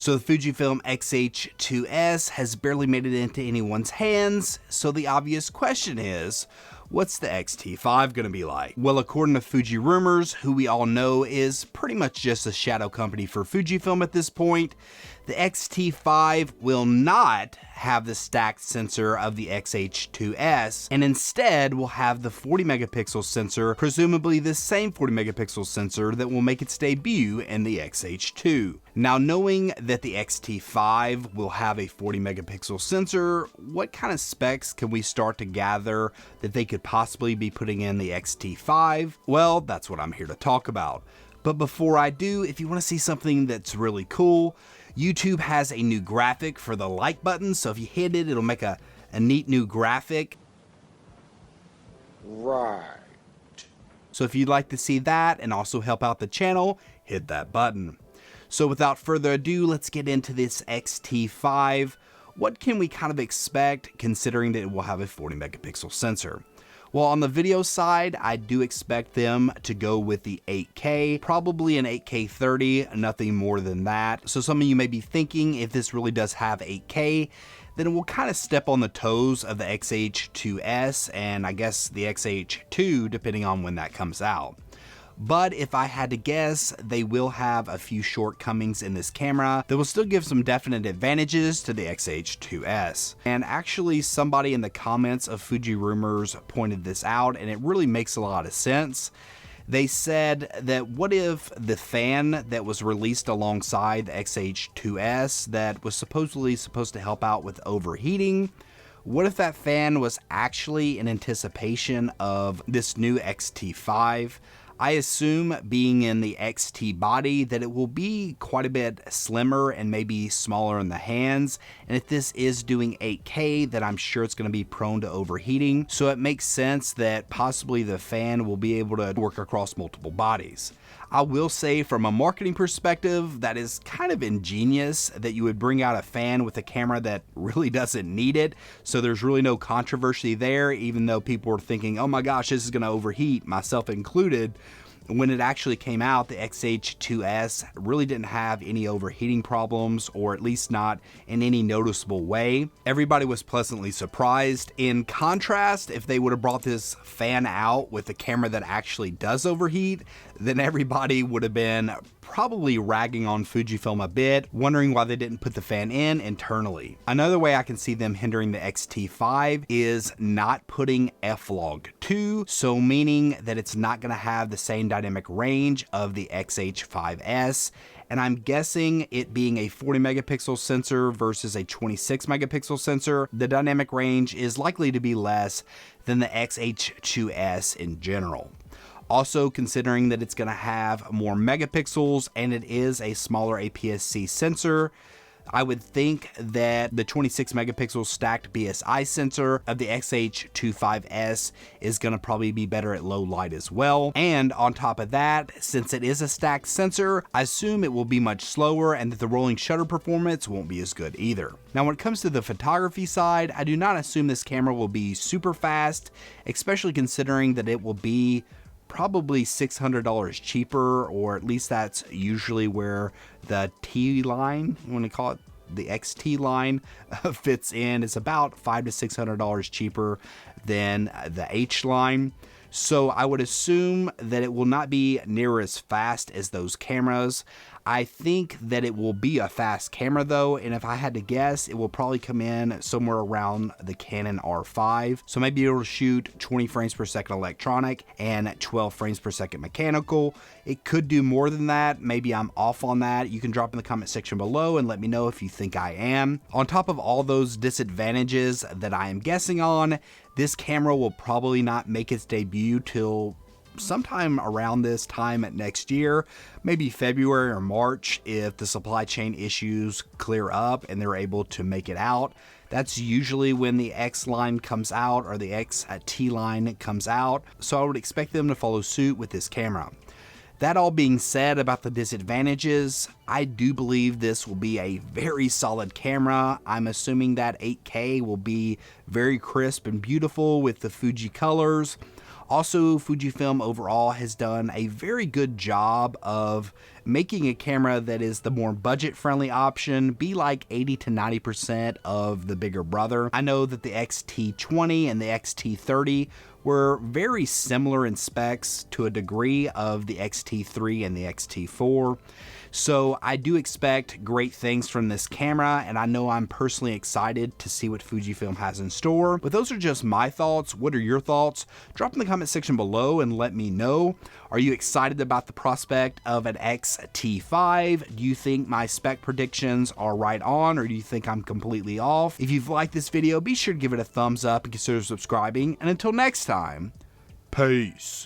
So the Fujifilm X-H2S has barely made it into anyone's hands, so the obvious question is, what's the X-T5 gonna be like? Well, according to Fuji Rumors, who we all know is pretty much just a shadow company for Fujifilm at this point, the X-T5 will not have the stacked sensor of the X-H2S, and instead will have the 40 megapixel sensor, presumably the same 40 megapixel sensor that will make its debut in the X-H2. Now, knowing that the X-T5 will have a 40 megapixel sensor, what kind of specs can we start to gather that they could possibly be putting in the X-T5? Well, that's what I'm here to talk about. But before I do, if you want to see something that's really cool, YouTube has a new graphic for the like button, so if you hit it, it'll make a neat new graphic. Right. So if you'd like to see that and also help out the channel, hit that button. So without further ado, let's get into this X-T5. What can we kind of expect considering that it will have a 40 megapixel sensor? Well, on the video side, I do expect them to go with the 8K, probably an 8K 30, nothing more than that. So some of you may be thinking if this really does have 8K, then it will kind of step on the toes of the X-H2S and I guess the X-H2, depending on when that comes out. But if I had to guess, they will have a few shortcomings in this camera that will still give some definite advantages to the X-H2S. And actually, somebody in the comments of Fuji Rumors pointed this out, and it really makes a lot of sense. They said that what if the fan that was released alongside the X-H2S that was supposedly supposed to help out with overheating, what if that fan was actually in anticipation of this new X-T5? I assume, being in the XT body, that it will be quite a bit slimmer and maybe smaller in the hands. And if this is doing 8K, then I'm sure it's going to be prone to overheating. So it makes sense that possibly the fan will be able to work across multiple bodies. I will say, from a marketing perspective, that is kind of ingenious that you would bring out a fan with a camera that really doesn't need it. So there's really no controversy there, even though people were thinking, oh my gosh, this is going to overheat, myself included. When it actually came out, the X-H2S really didn't have any overheating problems, or at least not in any noticeable way. Everybody was pleasantly surprised. In contrast, if they would have brought this fan out with a camera that actually does overheat, then everybody would have been probably ragging on Fujifilm a bit, wondering why they didn't put the fan in internally. Another way I can see them hindering the X-T5 is not putting F-Log 2, so meaning that it's not going to have the same dynamic range of the X-H5S. And I'm guessing, it being a 40 megapixel sensor versus a 26 megapixel sensor, the dynamic range is likely to be less than the X-H2S in general. Also, considering that it's going to have more megapixels and it is a smaller APS-C sensor, I would think that the 26 megapixel stacked BSI sensor of the X-H25S is going to probably be better at low light as well. And on top of that, since it is a stacked sensor, I assume it will be much slower and that the rolling shutter performance won't be as good either. Now, when it comes to the photography side, I do not assume this camera will be super fast, especially considering that it will be probably $600 cheaper, or at least that's usually where the T line, you want to call it the XT line, fits in. It's about $500 to $600 cheaper than the H line. So I would assume that it will not be near as fast as those cameras. I think that it will be a fast camera though, and if I had to guess, it will probably come in somewhere around the Canon R5. So maybe it'll shoot 20 frames per second electronic and 12 frames per second mechanical. It could do more than that. Maybe I'm off on that. You can drop in the comment section below and let me know if you think I am. On top of all those disadvantages that I am guessing on, this camera will probably not make its debut till sometime around this time next year, maybe February or March, if the supply chain issues clear up and they're able to make it out. That's usually when the X line comes out, or the XT line comes out. So I would expect them to follow suit with this camera. That all being said about the disadvantages, I do believe this will be a very solid camera. I'm assuming that 8K will be very crisp and beautiful with the Fuji colors. Also, Fujifilm overall has done a very good job of making a camera that is the more budget-friendly option be like 80 to 90% of the bigger brother. I know that the X-T20 and the X-T30 were very similar in specs to a degree of the X-T3 and the X-T4. So I do expect great things from this camera, and I know I'm personally excited to see what Fujifilm has in store. But those are just my thoughts. What are your thoughts? Drop in the comment section below and let me know. Are you excited about the prospect of an X-T5? Do you think my spec predictions are right on, or do you think I'm completely off? If you've liked this video, be sure to give it a thumbs up and consider subscribing. And until next time, peace.